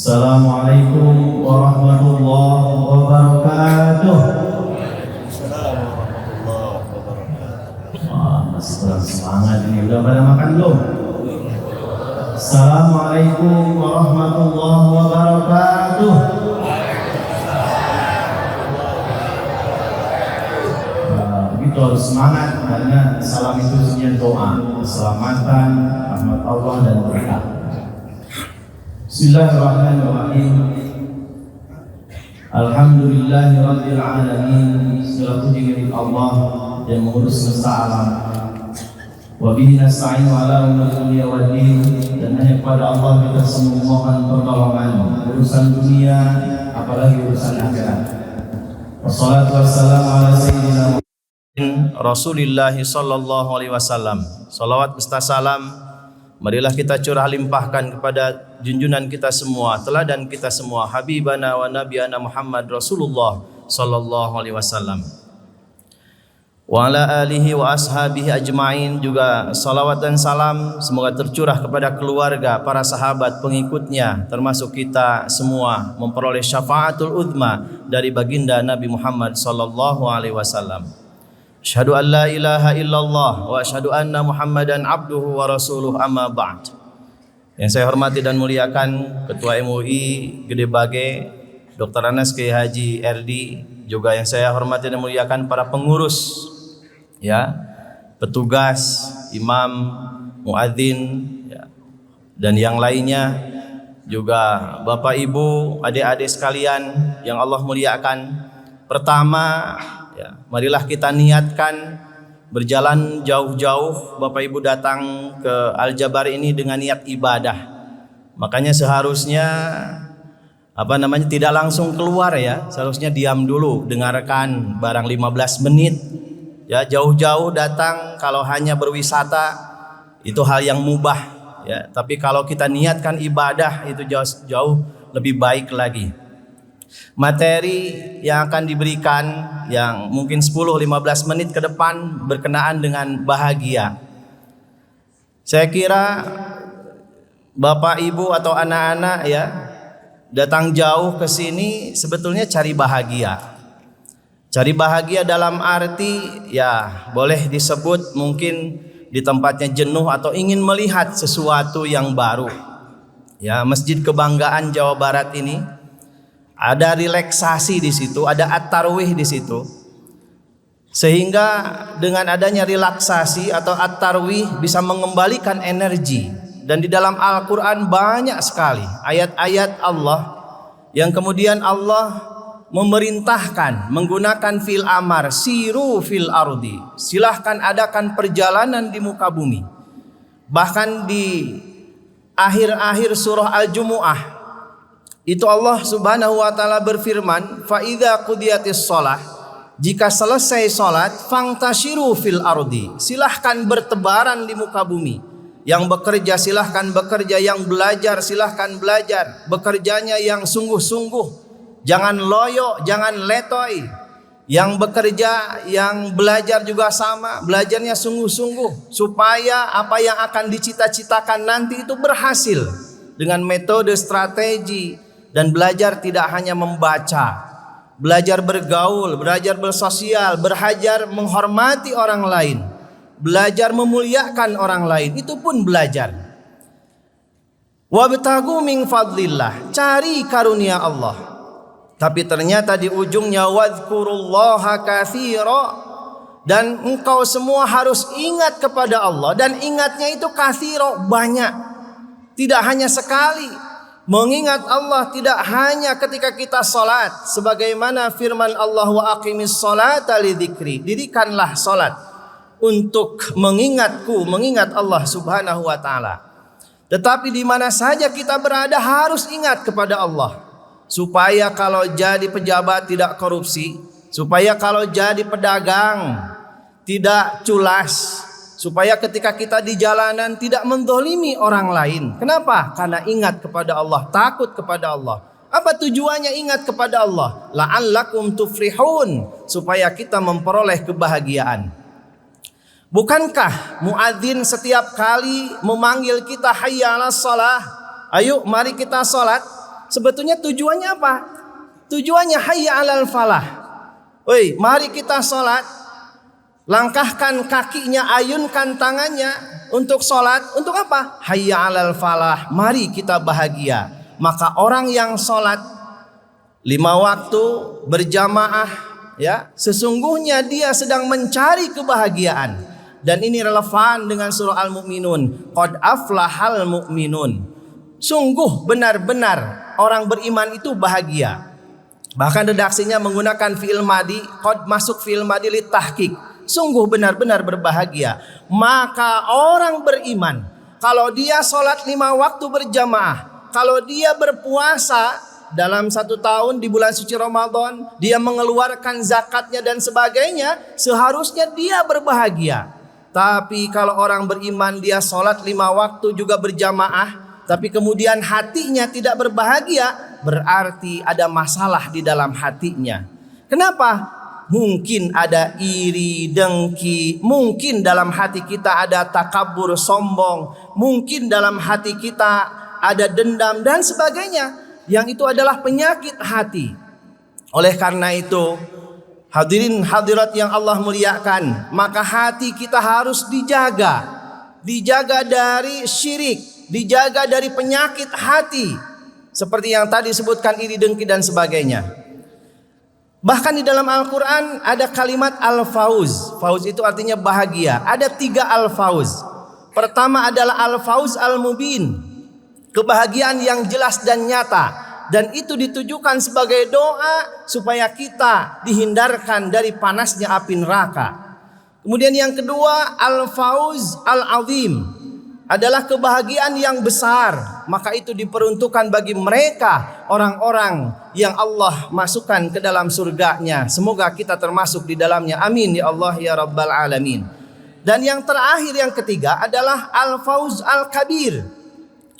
Assalamualaikum warahmatullahi wabarakatuh. Assalamualaikum warahmatullahi wabarakatuh. Masih kurang semangat ini, udah pada makan belum? Assalamualaikum warahmatullahi wabarakatuh. Begitu harus semangat karena salam itu sebenarnya doa, keselamatan, rahmat Allah dan berkah. Bismillahirrahmanirrahim. Alhamdulillahirabbil alamin. Segala puji milik Allah yang mengurus semesta alam. Wa bihi nasta'inu ala umuri dunya waddin. Dan hanya kepada Allah kita semua mohon pertolongan urusan dunia apalagi urusan akhirat. Wassalatu wassalamu ala sayyidina Rasulillah sallallahu alaihi wasallam. Salawat beserta salam marilah kita curah limpahkan kepada junjungan kita semua, teladan kita semua, habibana wa nabiyana Muhammad Rasulullah sallallahu alaihi wasallam. Wa ala alihi wa ashabihi ajma'in, juga salawat dan salam semoga tercurah kepada keluarga, para sahabat, pengikutnya, termasuk kita semua memperoleh syafaatul uzma dari baginda Nabi Muhammad sallallahu alaihi wasallam. Asyhadu an la ilaha illallah wa asyhadu anna Muhammadan abduhu wa rasuluh, amma ba'd. Yang saya hormati dan muliakan Ketua MUI Gede Bage Dr. Anas Kiai Haji RD, juga yang saya hormati dan muliakan para pengurus, ya, petugas, imam, muadzin, ya, dan yang lainnya, juga Bapak Ibu, adik-adik sekalian yang Allah muliakan. Pertama, ya, marilah kita niatkan berjalan jauh-jauh Bapak Ibu datang ke Al-Jabar ini dengan niat ibadah. Makanya seharusnya tidak langsung keluar, ya. Seharusnya diam dulu, dengarkan barang 15 menit. Ya, jauh-jauh datang kalau hanya berwisata itu hal yang mubah, ya. Tapi kalau kita niatkan ibadah itu jauh lebih baik lagi. Materi yang akan diberikan yang mungkin 10-15 menit ke depan berkenaan dengan bahagia. Saya kira Bapak Ibu atau anak-anak, ya, datang jauh ke sini sebetulnya cari bahagia. Cari bahagia dalam arti, ya, boleh disebut mungkin di tempatnya jenuh atau ingin melihat sesuatu yang baru. Ya, Masjid Kebanggaan Jawa Barat ini ada relaksasi di situ, ada at-tarwih di situ. Sehingga dengan adanya relaksasi atau at-tarwih bisa mengembalikan energi. Dan di dalam Al-Quran banyak sekali ayat-ayat Allah yang kemudian Allah memerintahkan menggunakan fil amar, siru fil ardi, silahkan adakan perjalanan di muka bumi. Bahkan di akhir-akhir surah Al-Jumu'ah itu Allah Subhanahu wa taala berfirman, fa idza qudiyatis shalah, jika selesai salat, fangtashiru fil ardi, silahkan bertebaran di muka bumi. Yang bekerja silahkan bekerja, yang belajar silahkan belajar, bekerjanya yang sungguh-sungguh, jangan loyo, jangan letoy. Yang bekerja, yang belajar juga sama, belajarnya sungguh-sungguh, supaya apa yang akan dicita-citakan nanti itu berhasil dengan metode strategi. Dan belajar tidak hanya membaca, belajar bergaul, belajar bersosial, belajar menghormati orang lain, belajar memuliakan orang lain, itu pun belajar. Wabtagu min fadlillah, cari karunia Allah. Tapi ternyata di ujungnya wadhkurullaha katsira, dan engkau semua harus ingat kepada Allah, dan ingatnya itu katsira, banyak, tidak hanya sekali. Mengingat Allah tidak hanya ketika kita salat, sebagaimana firman Allah, wa aqimis salata lidzikri, dirikanlah salat untuk mengingatku, mengingat Allah Subhanahu wa taala. Tetapi di mana saja kita berada harus ingat kepada Allah, supaya kalau jadi pejabat tidak korupsi, supaya kalau jadi pedagang tidak culas, supaya ketika kita di jalanan tidak mendolimi orang lain. Kenapa? Karena ingat kepada Allah, takut kepada Allah. Apa tujuannya ingat kepada Allah? La'allakum tuflihun, supaya kita memperoleh kebahagiaan. Bukankah muadzin setiap kali memanggil kita hayya 'alas shalah, ayo mari kita salat, Sebetulnya tujuannya apa? Tujuannya hayya 'alal falah. Woi, mari kita sholat. Langkahkan kakinya, ayunkan tangannya untuk sholat. Untuk apa? Hayya 'alal falah. Mari kita bahagia. Maka orang yang sholat 5 waktu berjamaah, ya, sesungguhnya dia sedang mencari kebahagiaan. Dan ini relevan dengan surah Al-Mu'minun. Qad aflahal mu'minun. Sungguh benar-benar orang beriman itu bahagia. Bahkan redaksinya menggunakan fi'il madi, qad masuk fi'il madi li tahqiq. Sungguh benar-benar berbahagia. Maka orang beriman, kalau dia sholat 5 waktu berjamaah, kalau dia berpuasa dalam 1 tahun di bulan suci Ramadan, dia mengeluarkan zakatnya dan sebagainya, seharusnya dia berbahagia. Tapi kalau orang beriman dia sholat 5 waktu juga berjamaah, tapi kemudian hatinya tidak berbahagia, berarti ada masalah di dalam hatinya. Kenapa? Mungkin ada iri, dengki, mungkin dalam hati kita ada takabur, sombong, mungkin dalam hati kita ada dendam dan sebagainya. Yang itu adalah penyakit hati. Oleh karena itu, hadirin hadirat yang Allah muliakan, maka hati kita harus dijaga. Dijaga dari syirik, dijaga dari penyakit hati. Seperti yang tadi disebutkan iri, dengki dan sebagainya. Bahkan di dalam Al-Quran ada kalimat al-fauz. Fauz itu artinya bahagia. Ada 3 al-fauz. Pertama adalah al-fauz al-mubin, kebahagiaan yang jelas dan nyata. Dan itu ditujukan sebagai doa supaya kita dihindarkan dari panasnya api neraka. Kemudian yang kedua, al-fauz al-azim, adalah kebahagiaan yang besar. Maka itu diperuntukkan bagi mereka, orang-orang yang Allah masukkan ke dalam surganya. Semoga kita termasuk di dalamnya. Amin ya Allah ya Rabbal Alamin. Dan yang terakhir, yang ketiga adalah al-fauz al-kabir.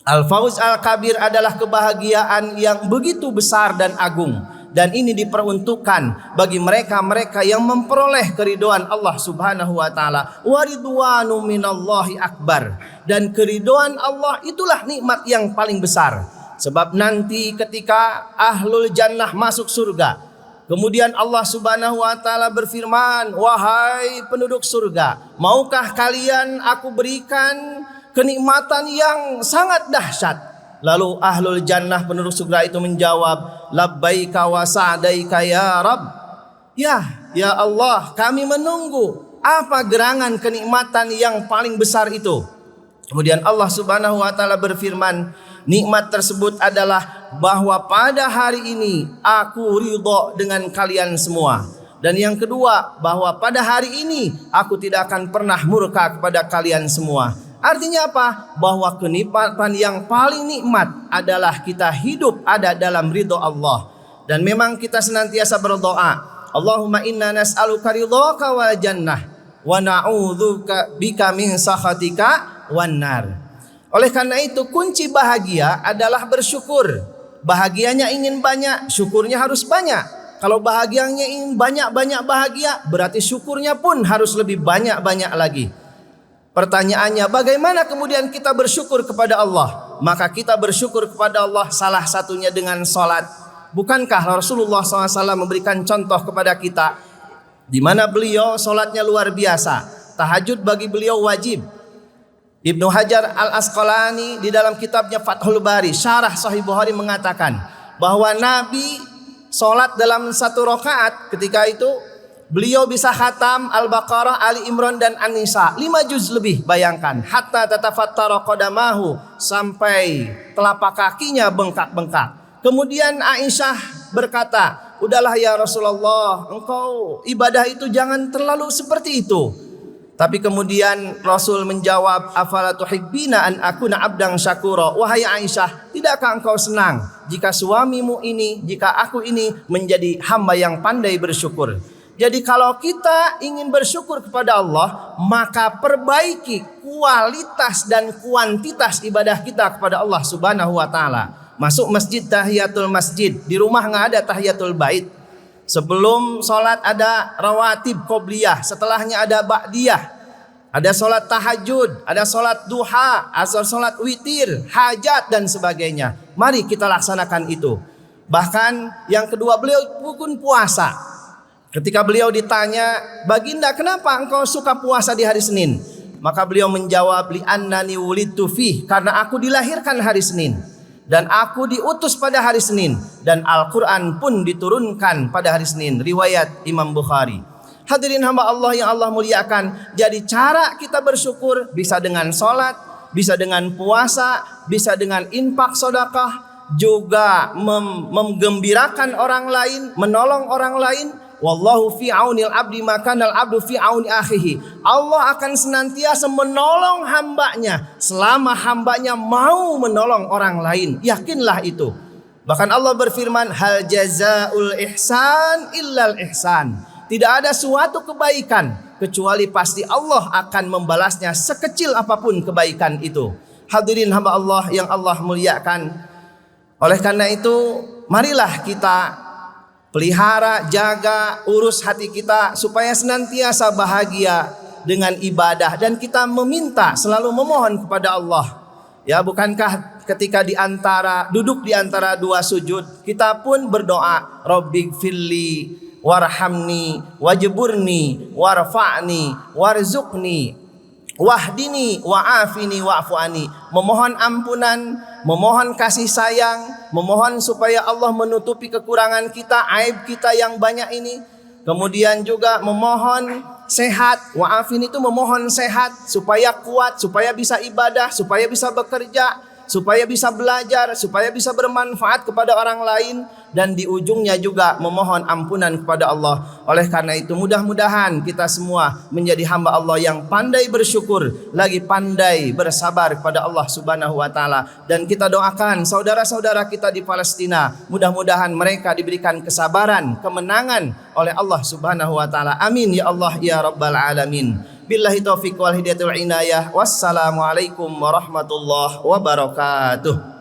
Al-fauz al-kabir adalah kebahagiaan yang begitu besar dan agung. Dan ini diperuntukkan bagi mereka-mereka yang memperoleh keridhaan Allah Subhanahu wa taala. Wa ridwanu minallahi akbar. Dan keridhaan Allah itulah nikmat yang paling besar. Sebab nanti ketika ahlul jannah masuk surga, kemudian Allah Subhanahu wa taala berfirman, "Wahai penduduk surga, maukah kalian aku berikan kenikmatan yang sangat dahsyat?" Lalu ahlul jannah penduduk surga itu menjawab, "Labbaika wa sa'daika ya Rabb." Ya Allah, kami menunggu apa gerangan kenikmatan yang paling besar itu. Kemudian Allah Subhanahu wa taala berfirman, nikmat tersebut adalah bahwa pada hari ini aku ridho dengan kalian semua. Dan yang kedua, bahwa pada hari ini aku tidak akan pernah murka kepada kalian semua. Artinya apa? Bahwa kenikmatan yang paling nikmat adalah kita hidup ada dalam ridho Allah. Dan memang kita senantiasa berdoa, Allahumma inna nas'aluka ridhaka wal jannah wa na'udzubika bika min sakhatika wan nar. Oleh karena itu kunci bahagia adalah bersyukur. Bahagianya ingin banyak, syukurnya harus banyak. Kalau bahagianya ingin banyak-banyak bahagia, berarti syukurnya pun harus lebih banyak-banyak lagi. Pertanyaannya, bagaimana kemudian kita bersyukur kepada Allah? Maka kita bersyukur kepada Allah salah satunya dengan sholat. Bukankah Rasulullah SAW memberikan contoh kepada kita, di mana beliau sholatnya luar biasa. Tahajud bagi beliau wajib. Ibnu Hajar al-Asqalani di dalam kitabnya Fathul Bari, syarah Sahih Bukhari, mengatakan bahwa Nabi sholat dalam 1 rakaat ketika itu beliau bisa khatam Al-Baqarah, Ali Imran dan An-Nisa 5 juz lebih, bayangkan. Hatta tatafattara qadamahu, sampai telapak kakinya bengkak-bengkak. Kemudian Aisyah berkata, "Udahlah ya Rasulullah, engkau ibadah itu jangan terlalu seperti itu." Tapi kemudian Rasul menjawab, "Afala tuhibbina an akuna abdan syakura?" Wahai Aisyah, tidakkah engkau senang jika suamimu ini, jika aku ini menjadi hamba yang pandai bersyukur? Jadi kalau kita ingin bersyukur kepada Allah, maka perbaiki kualitas dan kuantitas ibadah kita kepada Allah Subhanahu wa taala. Masuk masjid tahiyatul masjid, di rumah nggak ada tahiyatul bait. Sebelum sholat ada rawatib qobliyah, setelahnya ada ba'diyah. ada sholat tahajud, ada sholat duha, ada sholat witir, hajat dan sebagainya. Mari kita laksanakan itu. Bahkan yang kedua, beliau pun puasa. Ketika beliau ditanya, "Baginda, kenapa engkau suka puasa di hari Senin?" Maka beliau menjawab, "Li annani wulidtu fih," karena aku dilahirkan hari Senin dan aku diutus pada hari Senin, dan Al-Quran pun diturunkan pada hari Senin. Riwayat Imam Bukhari. Hadirin hamba Allah yang Allah muliakan, jadi cara kita bersyukur bisa dengan sholat, bisa dengan puasa, bisa dengan infak sedekah, juga menggembirakan orang lain, menolong orang lain. Wallahu fi aunil abdi makanal abdu fi auni akhihi. Allah akan senantiasa menolong hambanya selama hambanya mau menolong orang lain. Yakinlah itu. Bahkan Allah berfirman, hal jazaul ihsan illal ihsan. Tidak ada suatu kebaikan kecuali pasti Allah akan membalasnya sekecil apapun kebaikan itu. Hadirin hamba Allah yang Allah muliakan. Oleh karena itu, marilah kita pelihara, jaga, urus hati kita supaya senantiasa bahagia dengan ibadah, dan kita meminta, selalu memohon kepada Allah. Ya, bukankah ketika duduk di antara dua sujud, kita pun berdoa, Rabbighfirli warhamni wajburni warfa'ni warzuqni wahdini wa'afini wa'fu'ani. Memohon ampunan, memohon kasih sayang, memohon supaya Allah menutupi kekurangan kita, aib kita yang banyak ini. Kemudian juga memohon sehat. Wa'afin itu memohon sehat supaya kuat, supaya bisa ibadah, supaya bisa bekerja, supaya bisa belajar, supaya bisa bermanfaat kepada orang lain, dan di ujungnya juga memohon ampunan kepada Allah. Oleh karena itu, mudah-mudahan kita semua menjadi hamba Allah yang pandai bersyukur, lagi pandai bersabar kepada Allah Subhanahu wa taala. Dan kita doakan saudara-saudara kita di Palestina, mudah-mudahan mereka diberikan kesabaran, kemenangan oleh Allah Subhanahu wa taala. Amin ya Allah ya rabbal alamin. Billahi taufiq wal hidayatul inayah. Wassalamualaikum warahmatullahi wabarakatuh.